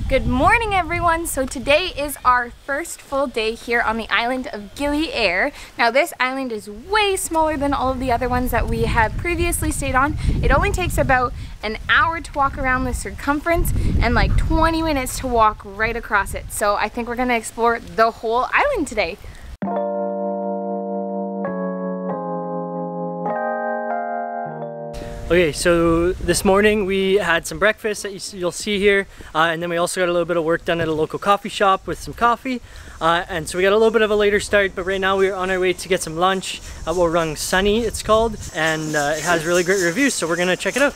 Good morning everyone! So today is our first full day here on the island of Gili Air. Now this island is way smaller than all of the other ones that we have previously stayed on. It only takes about an hour to walk around the circumference and like 20 minutes to walk right across it. So I think we're going to explore the whole island today. Okay, so this morning we had some breakfast that you'll see here, and then we also got a little bit of work done at a local coffee shop with some coffee, and so we got a little bit of a later start, but right now we're on our way to get some lunch at what rung Sunny, it's called, and it has really great reviews, so we're gonna check it out.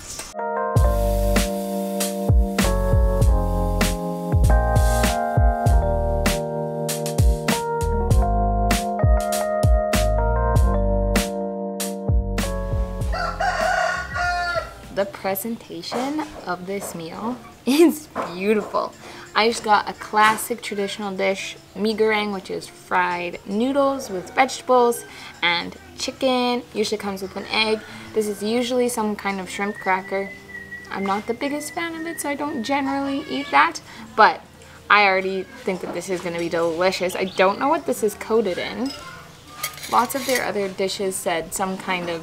The presentation of this meal is beautiful. I just got a classic traditional dish, mee goreng, which is fried noodles with vegetables and chicken. Usually comes with an egg. This is usually some kind of shrimp cracker. I'm not the biggest fan of it, so I don't generally eat that, but I already think that this is going to be delicious. I don't know what this is coated in. Lots of their other dishes said some kind of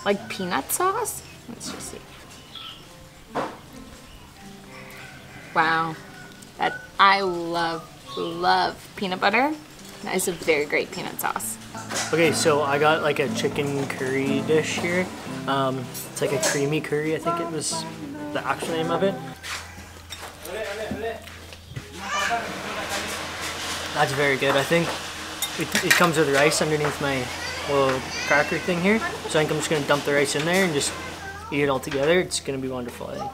like peanut sauce. Let's just see. Wow, I love peanut butter. That is a very great peanut sauce. Okay, so I got like a chicken curry dish here. It's like a creamy curry, I think it was the actual name of it. That's very good. I think it comes with rice underneath my little cracker thing here. So I think I'm just gonna dump the rice in there and just eat it all together. It's gonna be wonderful, I think.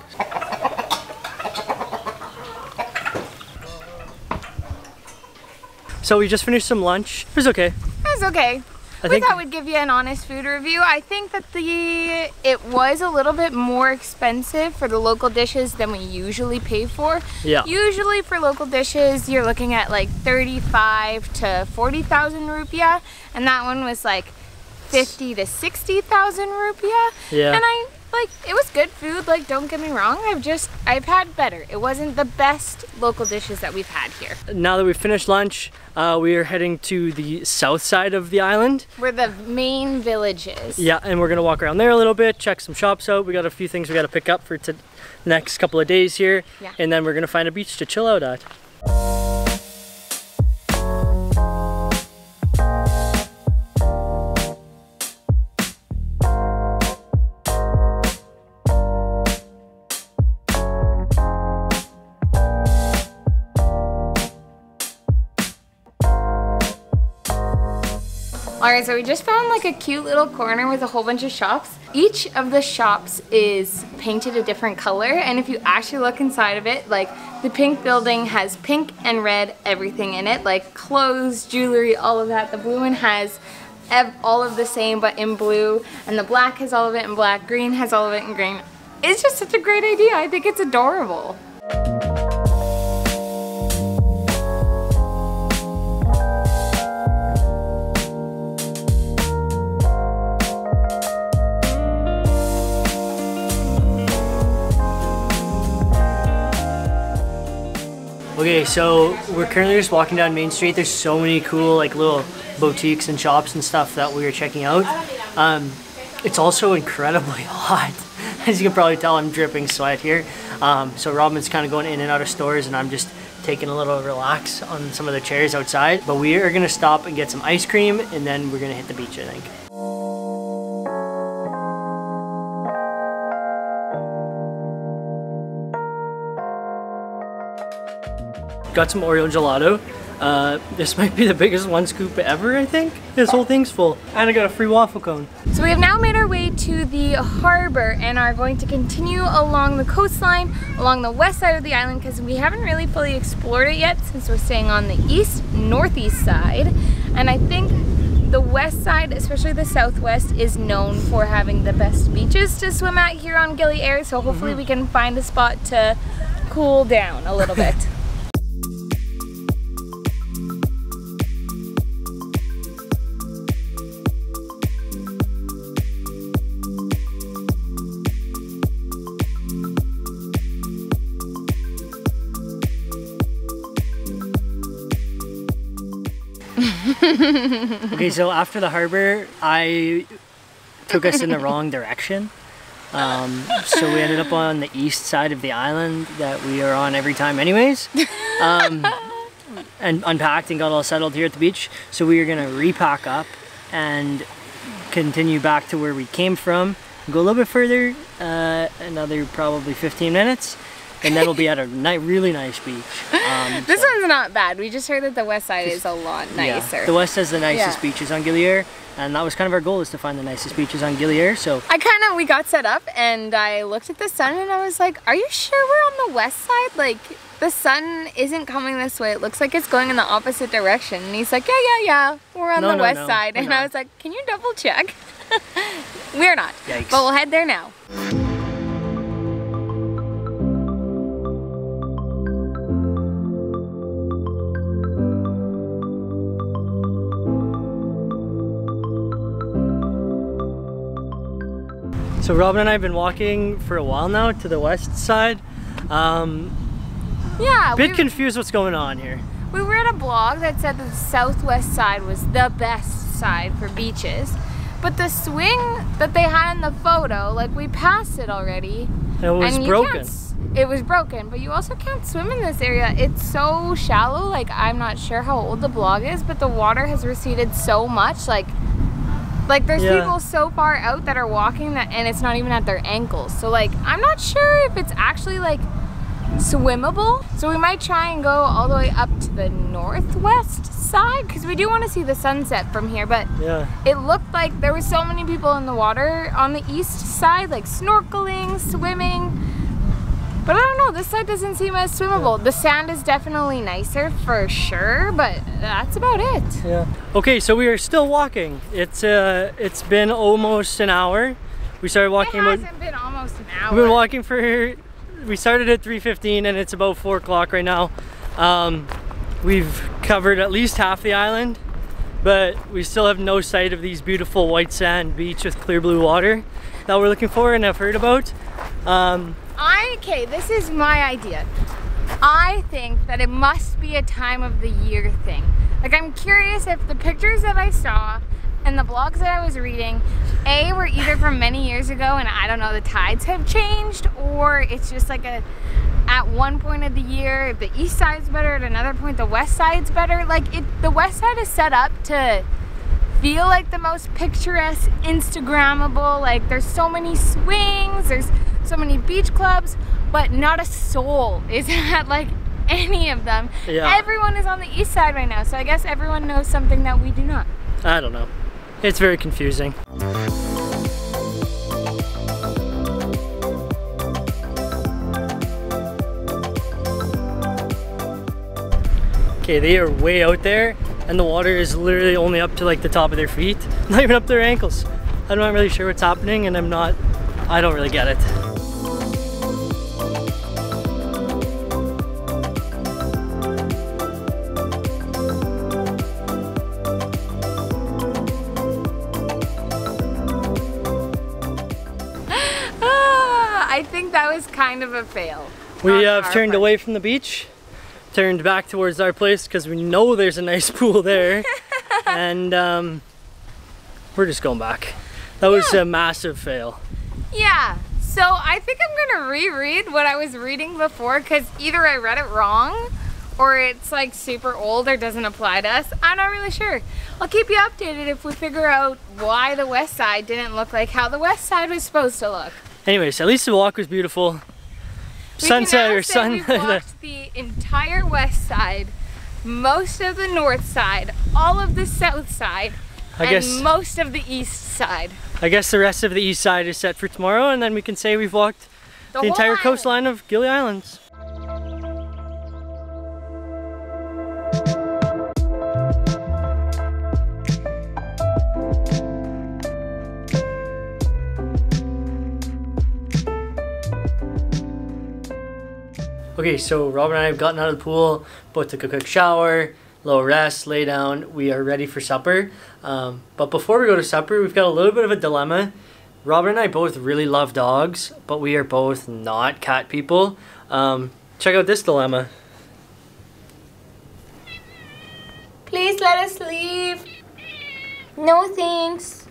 So we just finished some lunch. It was okay. It was okay. We thought we'd give you an honest food review. I think that it was a little bit more expensive for the local dishes than we usually pay for. Yeah. Usually for local dishes, you're looking at like 35 to 40,000 rupiah, and that one was like 50 to 60,000 rupiah. Yeah. And it was good food, like don't get me wrong, I've had better. It wasn't the best local dishes that we've had here. Now that we've finished lunch, we are heading to the south side of the island, where the main village is. Yeah, and we're gonna walk around there a little bit, check some shops out. We got a few things we gotta pick up for the next couple of days here. Yeah. And then we're gonna find a beach to chill out at. Alright, so we just found like a cute little corner with a whole bunch of shops. Each of the shops is painted a different color, and if you actually look inside of it, like the pink building has pink and red everything in it, like clothes, jewelry, all of that. The blue one has all of the same but in blue, and the black has all of it in black, green has all of it in green. It's just such a great idea. I think it's adorable. Okay, so we're currently just walking down Main Street. There's so many cool like little boutiques and shops and stuff that we are checking out. It's also incredibly hot. As you can probably tell, I'm dripping sweat here. So Robin's kind of going in and out of stores, and I'm just taking a little relax on some of the chairs outside. But we are gonna stop and get some ice cream, and then we're gonna hit the beach, I think. Got some Oreo gelato. This might be the biggest one scoop ever, I think. This whole thing's full. And I got a free waffle cone. So we have now made our way to the harbor and are going to continue along the coastline, along the west side of the island, because we haven't really fully explored it yet since we're staying on the northeast side. And I think the west side, especially the southwest, is known for having the best beaches to swim at here on Gili Air. So hopefully we can find a spot to cool down a little bit. Okay, so after the harbor, I took us in the wrong direction. So we ended up on the east side of the island that we are on every time anyways. And unpacked and got all settled here at the beach. So we are gonna repack up and continue back to where we came from. Go a little bit further, another probably 15 minutes. And then we'll be at a really nice beach. This one's not bad. We just heard that the west side is a lot nicer. Yeah, the west has the nicest beaches on Gili Air. And that was kind of our goal, is to find the nicest beaches on Gili Air. So we got set up and I looked at the sun and I was like, are you sure we're on the west side? Like, the sun isn't coming this way. It looks like it's going in the opposite direction. And he's like, yeah, we're on the west side. And I was like, can you double check? We're not. Yikes. But we'll head there now. So Robin and I have been walking for a while now to the west side. Yeah. Bit confused what's going on here. We read a blog that said that the southwest side was the best side for beaches. But the swing that they had in the photo, like, we passed it already. It was broken. It was broken, but you also can't swim in this area. It's so shallow. Like, I'm not sure how old the blog is, but the water has receded so much. Like there's people so far out that are walking that, and it's not even at their ankles. So like, I'm not sure if it's actually like swimmable. So we might try and go all the way up to the northwest side, because we do want to see the sunset from here. But it looked like there were so many people in the water on the east side, like snorkeling, swimming. But I don't know, this side doesn't seem as swimmable. The sand is definitely nicer for sure, but that's about it. Yeah. Okay, so we are still walking. It's been almost an hour. We started walking. It hasn't been almost an hour. We've been walking we started at 3:15 and it's about 4 o'clock right now. We've covered at least half the island, but we still have no sight of these beautiful white sand beach with clear blue water that we're looking for and have heard about. Okay, this is my idea. I think that it must be a time of the year thing. Like, I'm curious if the pictures that I saw and the blogs that I was reading, A, were either from many years ago and I don't know, the tides have changed, or it's just like at one point of the year the east side's better, at another point the west side's better. Like, the west side is set up to feel like the most picturesque, Instagrammable. Like, there's so many swings, there's so many beach clubs, but not a soul is at like any of them. Yeah. Everyone is on the east side right now, so I guess everyone knows something that we do not. I don't know. It's very confusing. Okay, they are way out there and the water is literally only up to like the top of their feet, not even up to their ankles. I'm not really sure what's happening, and I don't really get it. I think that was kind of a fail. We have turned away from the beach, turned back towards our place because we know there's a nice pool there, and we're just going back. That was a massive fail. Yeah, so I think I'm gonna reread what I was reading before, because either I read it wrong or it's like super old or doesn't apply to us. I'm not really sure. I'll keep you updated if we figure out why the west side didn't look like how the west side was supposed to look. Anyways, at least the walk was beautiful. Sunset or sun. We've walked the entire west side, most of the north side, all of the south side, and most of the east side. I guess the rest of the east side is set for tomorrow, and then we can say we've walked the entire coastline of Gili Islands. Okay, so Robin and I have gotten out of the pool, both took a quick shower, little rest, lay down. We are ready for supper. But before we go to supper, we've got a little bit of a dilemma. Robin and I both really love dogs, but we are both not cat people. Check out this dilemma. Please let us leave. No thanks.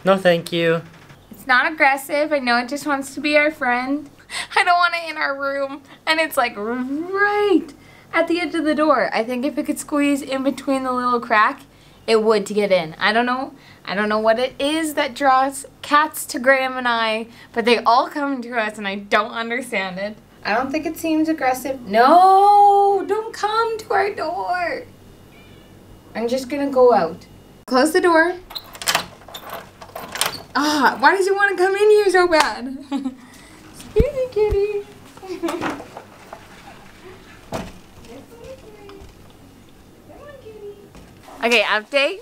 No, thank you. It's not aggressive. I know it just wants to be our friend. I don't want it in our room. And it's like right at the edge of the door. I think if it could squeeze in between the little crack, it would to get in. I don't know what it is that draws cats to Graham and I, but they all come to us and I don't understand it. I don't think it seems aggressive. No, don't come to our door. I'm just gonna go out. Close the door. Ah, why does it want to come in here so bad? Excuse me, kitty. Okay, update.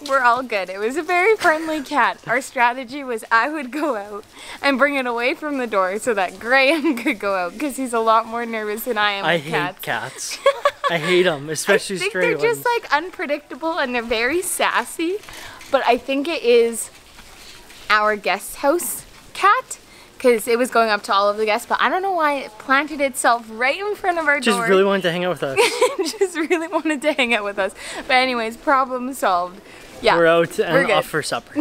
We're all good. It was a very friendly cat. Our strategy was I would go out and bring it away from the door so that Graham could go out because he's a lot more nervous than I am with cats. I hate cats. I hate them, especially stray ones. I think they're just like unpredictable and they're very sassy, but I think it is our guest house cat because it was going up to all of the guests, but I don't know why it planted itself right in front of our door. Just really wanted to hang out with us. Just really wanted to hang out with us. But anyways, problem solved. Yeah, we're out and off for supper.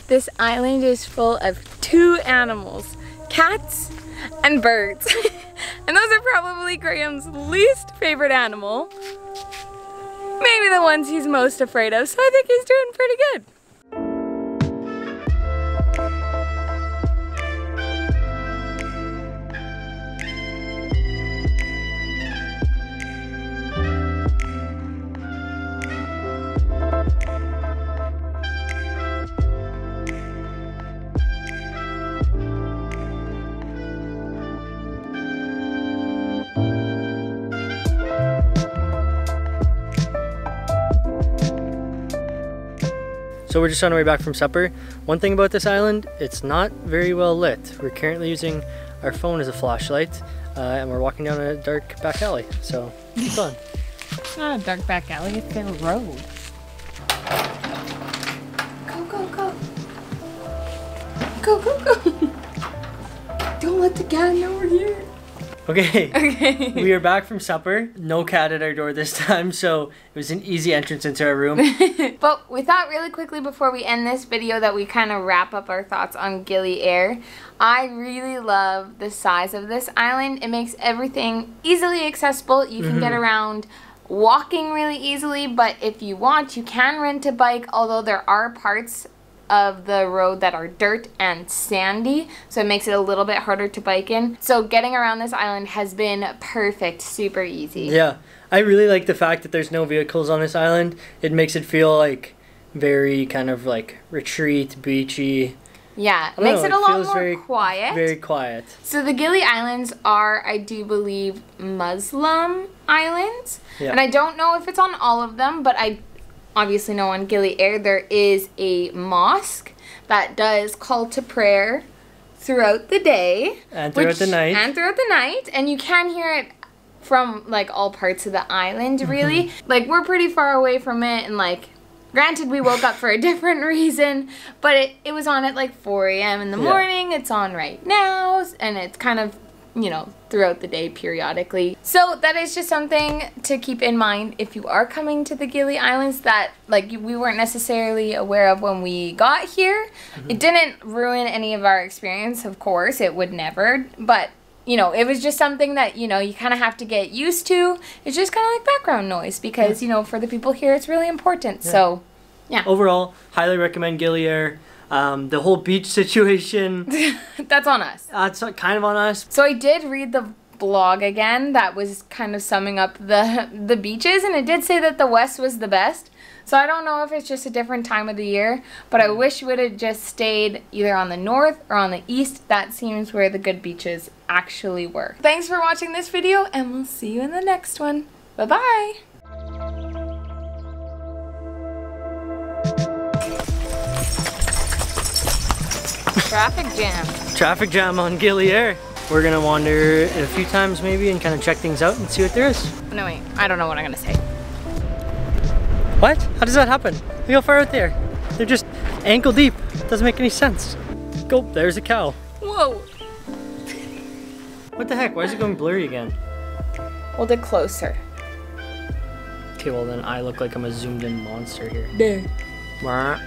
This island is full of 2 animals, cats and birds. And those are probably Graham's least favorite animal. Maybe the ones he's most afraid of, so I think he's doing pretty good. So we're just on our way back from supper. One thing about this island, it's not very well lit. We're currently using our phone as a flashlight and we're walking down a dark back alley. So it's fun. It's not a dark back alley, it's a road. Go, go, go. Go, go, go. Don't let the cat know we're here. Okay, we are back from supper. No cat at our door this time, so it was an easy entrance into our room. But we thought really quickly before we end this video that we kind of wrap up our thoughts on Gili Air. I really love the size of this island. It makes everything easily accessible. You can get around walking really easily, but if you want, you can rent a bike, although there are parts of the road that are dirt and sandy, so it makes it a little bit harder to bike in. So getting around this island has been perfect, super easy. Yeah, I really like the fact that there's no vehicles on this island. It makes it feel like very kind of like retreat, beachy. Yeah, it makes it a lot more quiet. Very quiet. So the Gili Islands are, I do believe, Muslim islands. Yeah. And I don't know if it's on all of them, but I obviously know on Gili Air there is a mosque that does call to prayer throughout the day. And throughout the night. And throughout the night. And you can hear it from like all parts of the island, really. Like we're pretty far away from it, and like granted we woke up for a different reason, but it was on at like 4 a.m. in the morning. It's on right now, and it's kind of, you know, throughout the day periodically. So that is just something to keep in mind if you are coming to the Gili Islands that like we weren't necessarily aware of when we got here. It didn't ruin any of our experience, of course, it would never, but you know, it was just something that, you know, you kind of have to get used to. It's just kind of like background noise because, you know, for the people here, it's really important. So, yeah. Overall, highly recommend Gili Air. The whole beach situation. That's on us. It's kind of on us. So I did read the blog again that was kind of summing up the beaches, and it did say that the west was the best. So I don't know if it's just a different time of the year, but I wish we would have just stayed either on the north or on the east. That seems where the good beaches actually were. Thanks for watching this video, and we'll see you in the next one. Bye-bye. Traffic jam. Traffic jam on Gili Air. We're gonna wander it a few times maybe and kind of check things out and see what there is. No, wait, I don't know what I'm gonna say. What? How does that happen? Look how far out there. They're just ankle deep. Doesn't make any sense. Go, there's a cow. Whoa. What the heck? Why is it going blurry again? Hold it closer. Okay, well then I look like I'm a zoomed in monster here. There. Wah.